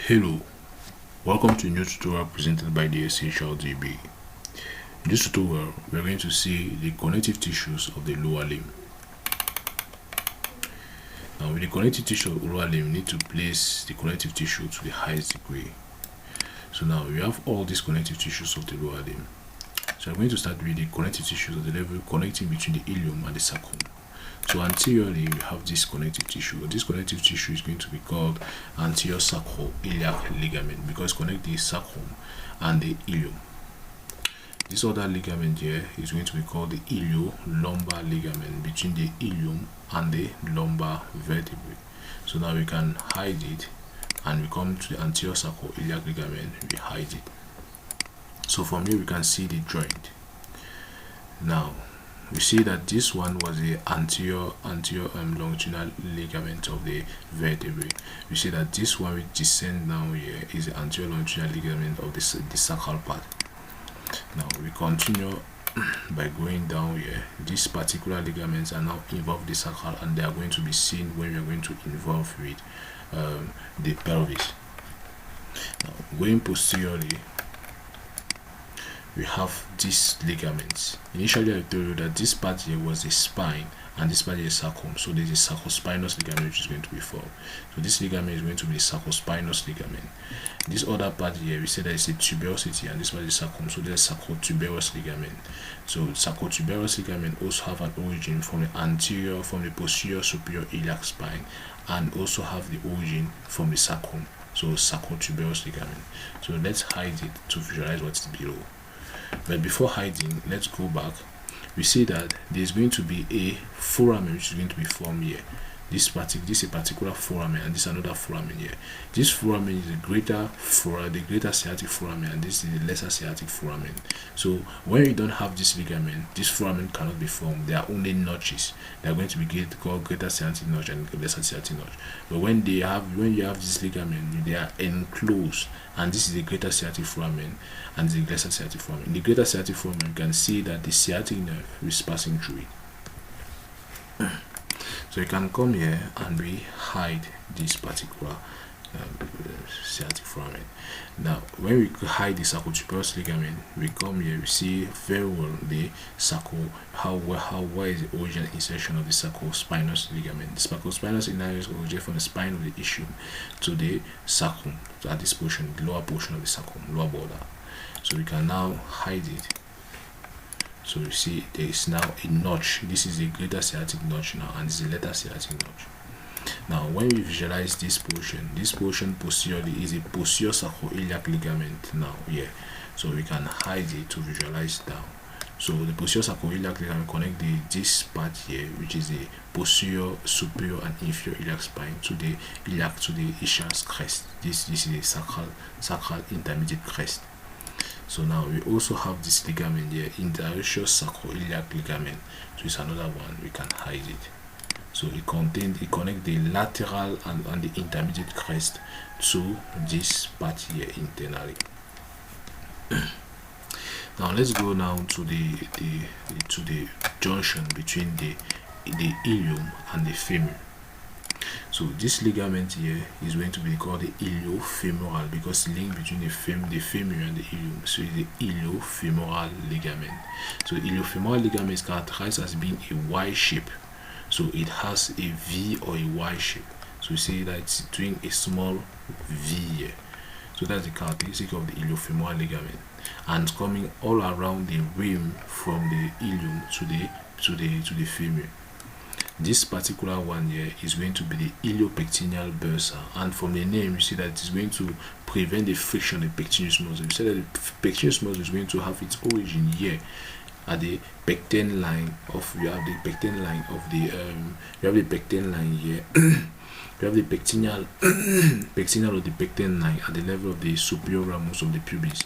Hello, welcome to a new tutorial presented by the Essential DB. In this tutorial, we are going to see the connective tissues of the lower limb. Now, with the connective tissue of the lower limb, we need to place the connective tissue to the highest degree. So now we have all these connective tissues of the lower limb. So I'm going to start with the connective tissues of the level connecting between the ilium and the sacrum. So anteriorly, we have this connective tissue. This connective tissue is going to be called anterior sacroiliac ligament because connect the sacrum and the ilium. This other ligament here is going to be called the ilio-lumbar ligament between the ilium and the lumbar vertebrae. So now we can hide it and we come to the anterior sacroiliac ligament, we hide it. So from here we can see the joint. Now we see that this one was the anterior longitudinal ligament of the vertebrae. We see that this one which descend down here is the anterior longitudinal ligament of the sacral part. Now we continue by going down here. These particular ligaments are now involved the sacral, and they are going to be seen when we are going to involve with the pelvis. Now going posteriorly, we have these ligaments. Initially I told you that this part here was the spine and this part here is sacrum, so there's a sacrospinous ligament which is going to be formed. So this ligament is going to be the sacrospinous ligament. This other part here, we say that it's a tuberosity, and this part is sacrum, so there's sacrotuberous ligament. So sacrotuberous ligament also have an origin from the posterior superior iliac spine, and also have the origin from the sacrum, so sacrotuberous ligament. So let's hide it to visualize what's below. But before hiding, let's go back. We see that there's going to be a foramen which is going to be formed here. This is a particular foramen, and this is another foramen here. This foramen is the greater sciatic foramen, and this is the lesser sciatic foramen. So when you don't have this ligament, this foramen cannot be formed. There are only notches. They are going to be called greater sciatic notch and lesser sciatic notch. But when you have this ligament, they are enclosed, and this is the greater sciatic foramen and the lesser sciatic foramen. In the greater sciatic foramen, you can see that the sciatic nerve is passing through it. So you can come here and we hide this particular sciatic foramen. Now, when we hide the sacrotuberous ligament, we come here, we see very well the where is the origin insertion of the sacrospinous ligament. The sacrospinous ligament is originated from the spine of the ischium to the sacrum, at this portion, the lower portion of the sacrum, lower border. So we can now hide it. So you see there is now a notch. This is the greater sciatic notch now, and this is the lesser sciatic notch. Now when we visualize this portion posteriorly is a posterior sacroiliac ligament now here. So we can hide it to visualize down. So the posterior sacroiliac ligament connect this part here, which is the posterior superior and inferior iliac spine, to the iliac, to the ischial crest. This is the sacral intermediate crest. So now we also have this ligament here, interosseous sacroiliac ligament. So it's another one, we can hide it. So it connects the lateral and the intermediate crest to this part here internally. Now let's go now to the junction between the ilium and the femur. So this ligament here is going to be called the iliofemoral because the link between the femur and the ilium. So it's the iliofemoral ligament. So the iliofemoral ligament is characterized as being a Y shape. So it has a V or a Y shape. So you see that it's doing a small V here. So that's the characteristic of the iliofemoral ligament, and coming all around the rim from the ilium to the femur. This particular one here is going to be the iliopectineal bursa, and from the name you see that it's going to prevent the friction of the pectineus muscle. You see that the pectineus muscle is going to have its origin here at the pecten line of you have the pecten line of the you have the pecten line here. You have the pectinal of the pecten line at the level of the superior ramus of the pubis,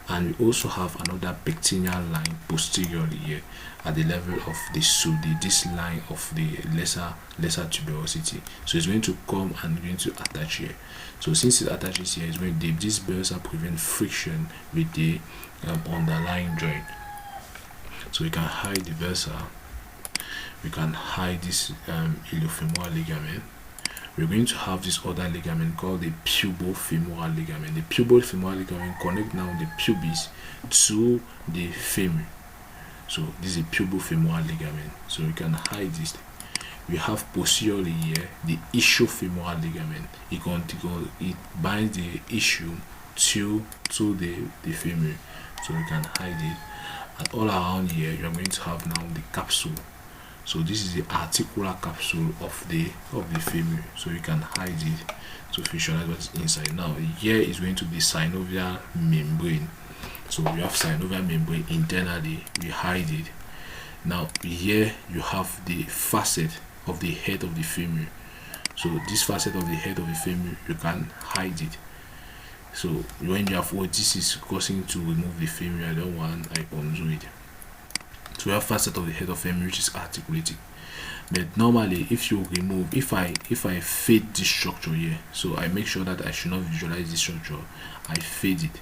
and we also have another pectineal line posteriorly here at the level of this line of the lesser tuberosity. So it's going to come and going to attach here. So since it attaches here, it's going to this bursa prevent friction with the underlying joint. So we can hide the bursa, we can hide this iliofemoral ligament, we're going to have this other ligament called the pubofemoral ligament. The pubofemoral ligament connect now the pubis to the femur. So this is a pubofemoral ligament. So we can hide this. We have posteriorly here the ischiofemoral ligament. It binds the issue to the femur. So we can hide it. And all around here, you are going to have now the capsule. So this is the articular capsule of the femur. So you can hide it to visualize what's inside. Now here is going to be synovial membrane. So we have synovial membrane internally. We hide it. Now here you have the facet of the head of the femur. So this facet of the head of the femur, you can hide it. So when you have this is causing to remove the femur, I don't want, I undo it. So we have facet of the head of femur which is articulated. But normally if you remove, if I fade this structure here, so I make sure that I should not visualize this structure, I fade it.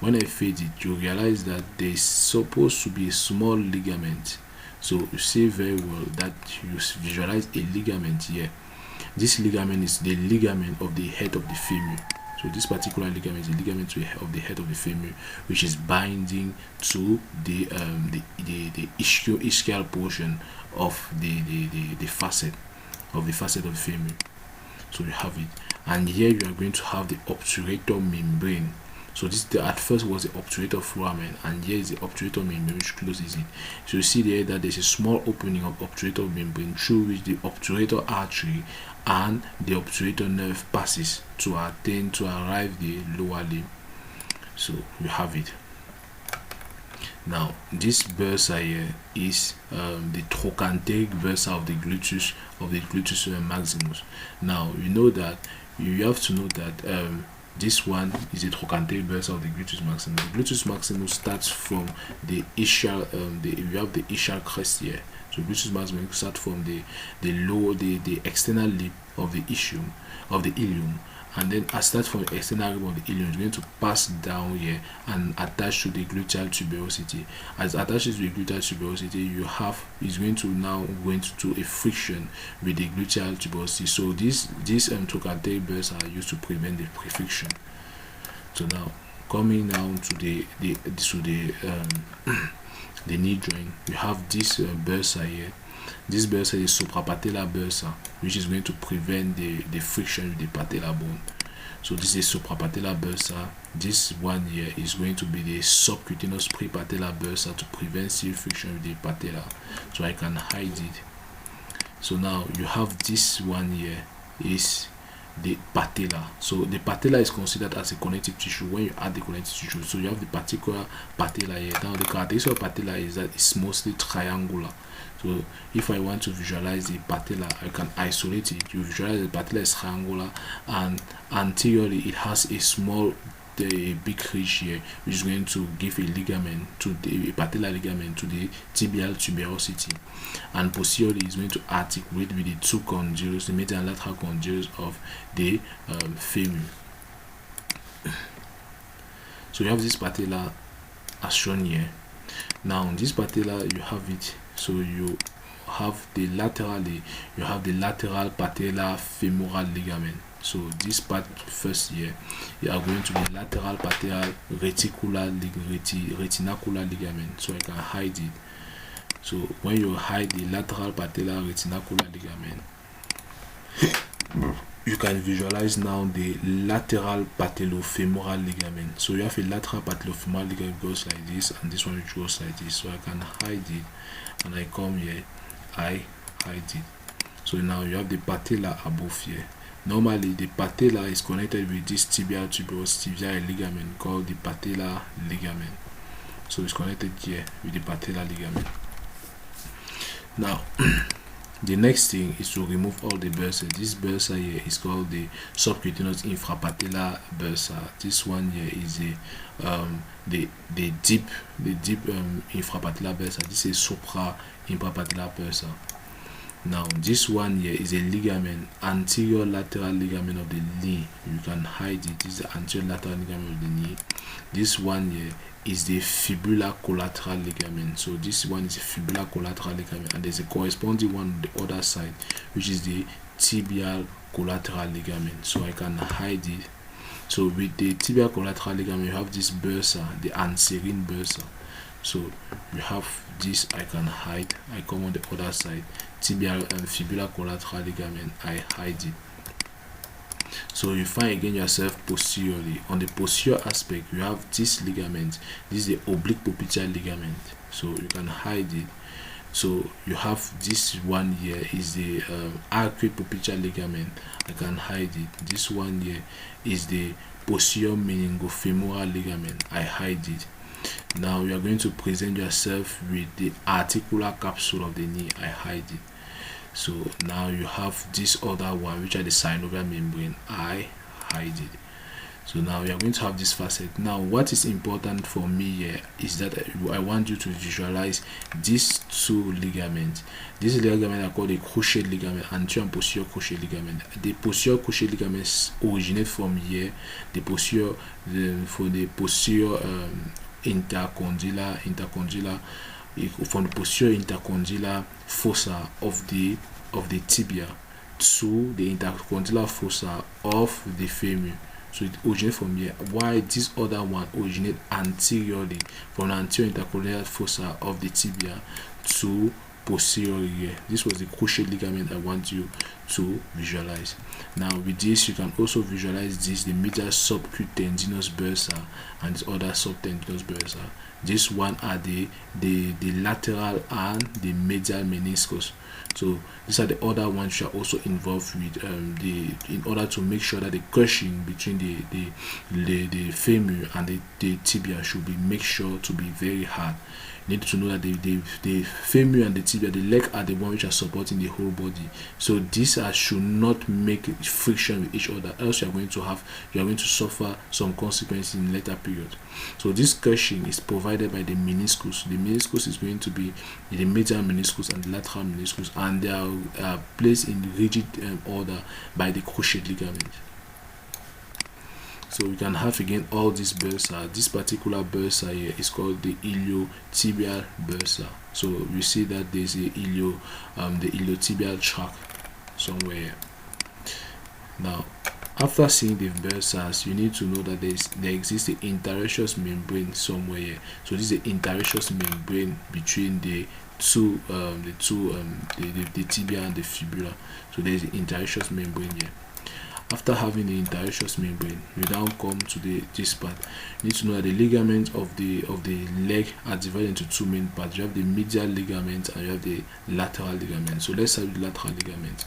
When I fade it, you realize that there is supposed to be a small ligament. So you see very well that you visualize a ligament here. This ligament is the ligament of the head of the femur. So this particular ligament is the ligament of the head of the femur, which is binding to the ischial portion of the facet of the femur. So you have it, and here you are going to have the obturator membrane. So this at first was the obturator foramen, and here is the obturator membrane which closes it. So you see there that there's a small opening of obturator membrane through which the obturator artery and the obturator nerve passes to arrive the lower limb. So you have it. Now this bursa here is the trochanteric bursa of the gluteus maximus. Now you know that you have to know that this one is a trochanteric bursa of the gluteus maximus. The gluteus maximus starts from the ischial, you have the ischial crest here. So gluteus maximus starts from the external lip of the ilium, and then start from the external lip of the ilium. It's going to pass down here and attach to the gluteal tuberosity. As it attaches to the gluteal tuberosity, you have is going to now going to do a friction with the gluteal tuberosity. So this trochanteric bursa are used to prevent the friction. So now coming down to the knee joint, you have this bursa here. This bursa is suprapatellar bursa, which is going to prevent the friction with the patellar bone. So this is suprapatellar bursa. This one here is going to be the subcutaneous prepatellar bursa to prevent seal friction with the patella. So I can hide it. So now you have this one here is the patella. So the patella is considered as a connective tissue when you add the connective tissue. So you have the particular patella here. Now the characteristic of patella is that it's mostly triangular. So if I want to visualize the patella, I can isolate it. You visualize the patella is triangular, and anteriorly it has a small big ridge here, which is going to give a ligament to the patellar ligament to the tibial tuberosity, and posteriorly is going to articulate with the two condyles, the medial and lateral condyles of the femur. So you have this patella as shown here. Now this patella, you have it. So you have the laterally, you have the lateral patellofemoral ligament. So this part first here, you are going to be lateral patellar retinacular ligament. So I can hide it. So when you hide the lateral patellar retinacular ligament, you can visualize now the lateral patellofemoral ligament. So you have a lateral patellofemoral ligament goes like this, and this one which goes like this. So I can hide it, and I come here, I hide it. So now you have the patella above here. Normally the patella is connected with this tibial tuberosity ligament called the patellar ligament. So it's connected here with the patellar ligament. Now the next thing is to remove all the bursae. This bursa here is called the subcutaneous infrapatellar bursa. This one here is the deep infrapatellar bursa. This is supra infrapatellar bursa. Now this one here is a ligament, anterior lateral ligament of the knee. You can hide it. This is the anterior lateral ligament of the knee. This one here is the fibula collateral ligament. So this one is a fibula collateral ligament, and there's a corresponding one on the other side, which is the tibial collateral ligament, so I can hide it. So with the tibial collateral ligament, you have this bursa, the anserine bursa. So you have this, I can hide. I come on the other side, tibial and fibular collateral ligament, I hide it. So you find again yourself posteriorly. On the posterior aspect, you have this ligament. This is the oblique popliteal ligament, so you can hide it. So you have this one here is the arcuate popliteal ligament, I can hide it. This one here is the posterior meningofemoral ligament, I hide it. Now you are going to present yourself with the articular capsule of the knee, I hide it. So now you have this other one, which are the synovial membrane, I hide it. So now we are going to have this facet. Now what is important for me here is that I want you to visualize these two ligaments. These ligaments are called the cruciate ligament, anterior and posterior cruciate ligament. The posterior cruciate ligaments originate from here. The posterior for the posterior intercondylar from the posterior intercondylar fossa of the tibia to the intercondylar fossa of the femur. So it originates from here. Why this other one originate anteriorly from the anterior intercondylar fossa of the tibia to posteriorly here. This was the cruciate ligament I want you to visualize. Now with this, you can also visualize this, the medial subcutaneous bursa and this other subcutaneous bursa. This one are the lateral and the medial meniscus. So these are the other ones which are also involved with in order to make sure that the crushing between the femur and the tibia should be make sure to be very hard. You need to know that the femur and the tibia, the leg, are the ones which are supporting the whole body. So these should not make friction with each other, else you are going to suffer some consequences in later periods. So this crushing is provided by the meniscus. The meniscus is going to be the medial meniscus and the lateral meniscus, and they are placed in rigid order by the cruciate ligament. So we can have again all these bursa. This particular bursa here is called the iliotibial bursa. So we see that there's a the iliotibial tract somewhere here. Now after seeing the bursas, you need to know that there exists the interosseous membrane somewhere here. So this is the interosseous membrane between the tibia and the fibula. So there is the interosseous membrane here. After having the interosseous membrane, we now come to this part. You need to know that the ligaments of the leg are divided into two main parts. You have the medial ligament and you have the lateral ligament. So let's start with the lateral ligament.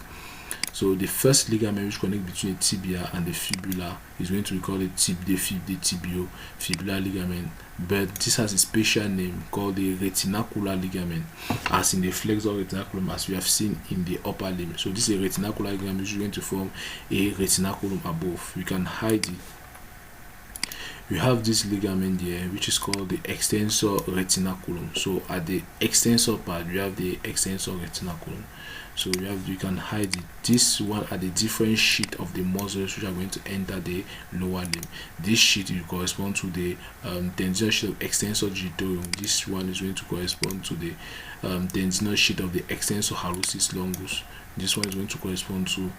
So the first ligament which connects between the tibia and the fibula is going to be called the tibiofibular ligament, but this has a special name called the retinacular ligament, as in the flexor retinaculum, as we have seen in the upper limb. So this is a retinacular ligament which is going to form a retinaculum above. You can hide it. You have this ligament here which is called the extensor retinaculum. So at the extensor part, you have the extensor retinaculum. So you can hide it. This one are the different sheet of the muscles which are going to enter the lower limb. This sheet will correspond to the tendinous sheet of extensor digitorum. This one is going to correspond to the tendinous sheet of the extensor hallucis longus. This one is going to correspond to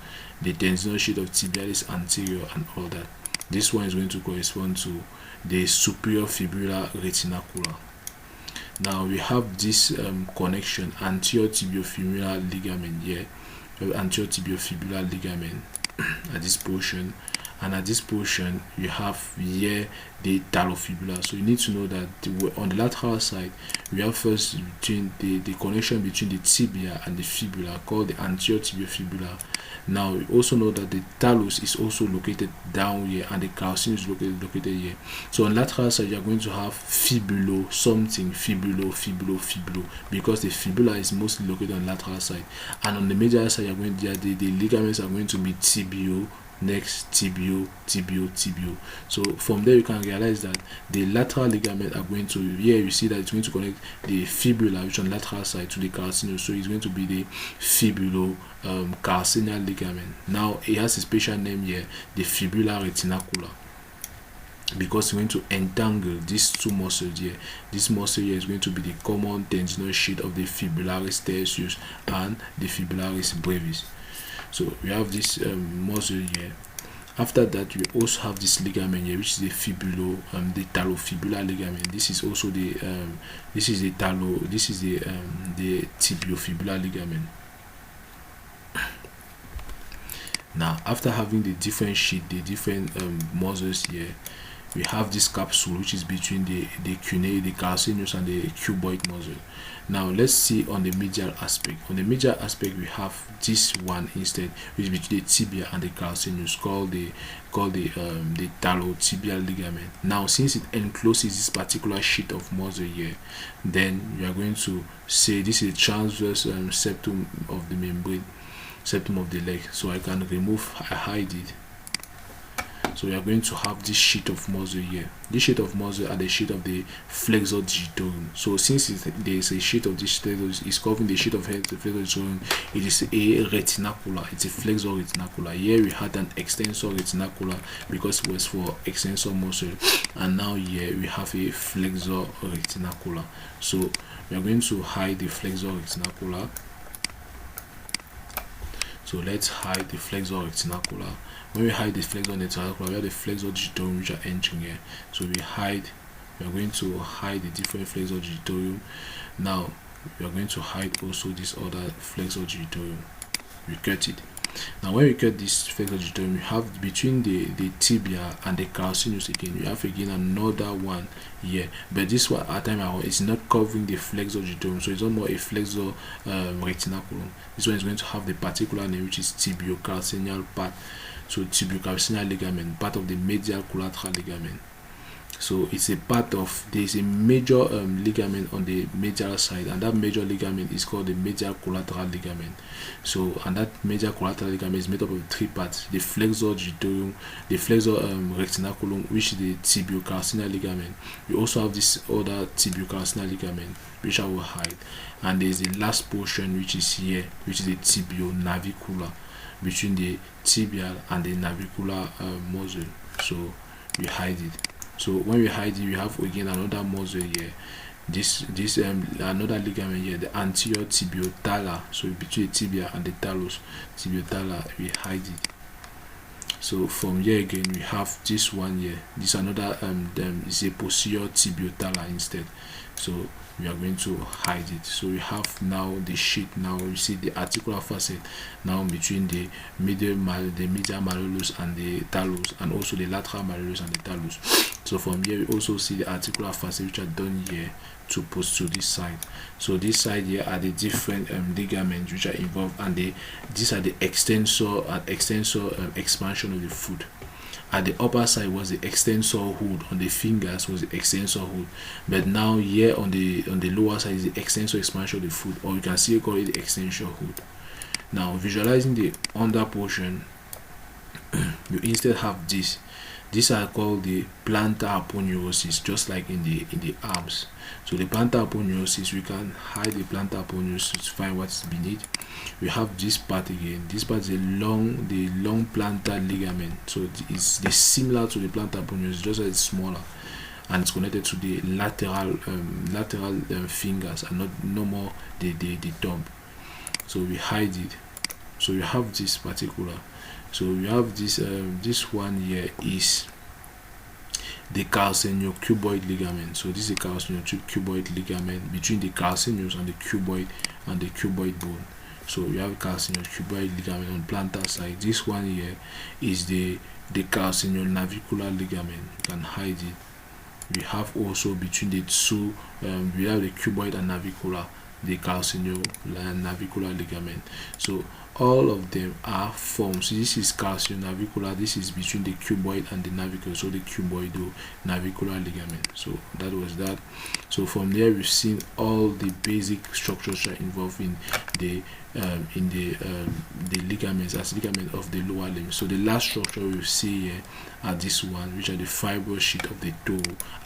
the tendinous sheet of tibialis anterior and all that. This one is going to correspond to the superior fibular retinacular. Now we have this connection, anterior tibiofemoral ligament here. We have anterior tibiofibular ligament at this portion, and at this portion you have here the patellofemoral. So you need to know that on the lateral side we have first between the connection between the tibia and the fibula called the anterior tibiofibular. Now you also know that the talus is also located down here and the calcium is located here. So on lateral side you are going to have fibulo something, fibulo, because the fibula is mostly located on the lateral side, and on the medial side you are going to the ligaments are going to be tibio, next tibio. So from there you can realize that the lateral ligament are going to, here you see that it's going to connect the fibula, which on the lateral side, to the calcaneus. So it's going to be the fibulo calcaneal ligament. Now it has a special name here, the fibula retinacular, because it's going to entangle these two muscles here. This muscle here is going to be the common tendinous sheet of the fibularis tertius and the fibularis brevis. So we have this muscle here. After that, we also have this ligament here, which is the the talofibular ligament. This is also the the tibiofibular ligament. Now, after having the different sheet, the different muscles here, we have this capsule, which is between the calcaneus and the cuboid muscle. Now let's see on the medial aspect. On the medial aspect, we have this one instead, which is between the tibia and the calcaneus, called the talotibial ligament. Now, since it encloses this particular sheet of muscle here, then we are going to say this is a transverse septum of the membrane, septum of the leg. So I can hide it. So we are going to have this sheet of muscle here. This sheet of muscle are the sheet of the flexor digitorum. So since there is a sheet of this is covering the sheet of the flexor digitorum, it is a retinacular. It's a flexor retinacular. Here we had an extensor retinacular because it was for extensor muscle, and now here we have a flexor retinacular. So we are going to hide the flexor retinacular. So let's hide the flexor retinacular. When we hide the flexor retinacular, we have the flexor digitorum which are entering here. So we are going to hide the different flexor digitorum. Now we are going to hide also this other flexor digitorum. We cut it. Now when we cut this flexor digitorum, we have between the tibia and the calcaneus again, we have again another one here, but this one at time is not covering the flexor digitorum, so it's not more a flexor retinaculum. This one is going to have the particular name, which is tibiocalcaneal part. So tibiocalcaneal ligament, part of the medial collateral ligament. So it's a part of, there is a major ligament on the medial side, and that major ligament is called the medial collateral ligament. So, and that medial collateral ligament is made up of three parts: the flexor digitorum, the flexor retinaculum, which is the tibiocalcaneal ligament. We also have this other tibiocalcaneal ligament, which I will hide, and there is the last portion, which is here, which is the tibionavicular, between the tibial and the navicular muscle. So we hide it. So when we hide it, we have again another muscle here. This another ligament here, the anterior tibiotalar. So between the tibia and the talus, tibiotalar, we hide it. So from here again, we have this one here. This another is a posterior tibiotalar instead. So we are going to hide it. So we have now the sheet. Now we see the articular facet now between the medial malleolus and the talus, and also the lateral malleolus and the talus. So from here we also see the articular facet, which are done here to post to this side. So this side here are the different ligaments which are involved, and these are the extensor expansion of the foot. At the upper side was the extensor hood, on the fingers was the extensor hood, but now here on the lower side is the extensor expansion of the foot, or you can see call it the extensor hood. Now visualizing the under portion, you instead have this. These are called the plantar aponeurosis, just like in the arms. So the plantar aponeurosis, we can hide the plantar aponeurosis to find what's beneath. We have this part again. This part is the long plantar ligament. So it's similar to the plantar aponeurosis, just as it's smaller, and it's connected to the lateral fingers, and no more the thumb. So we hide it. So you have this particular. So we have this one here is the calcaneocuboid ligament. So this is the calcaneocuboid ligament between the calcaneus and the cuboid bone. So we have calcaneocuboid ligament on plantar side. This one here is the calcaneonavicular ligament. You can hide it. We have also between the two, we have the cuboid and navicular, the calcaneonavicular ligament. So all of them are forms. This is calcaneonavicular. This is between the cuboid and the navicular, so the cuboid-navicular ligament. So that was that. So from there we've seen all the basic structures are involved in the ligaments, as ligament of the lower limb. So the last structure we see here are this one, which are the fibrous sheet of the toe,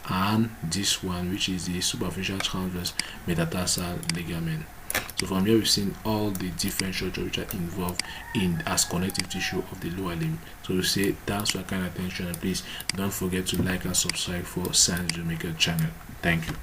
and this one, which is the superficial transverse metatarsal ligament. So from here we've seen all the different structures which are involved in as connective tissue of the lower limb. So we say thanks for your kind attention, and please don't forget to like and subscribe for Science Video Maker channel. Thank you.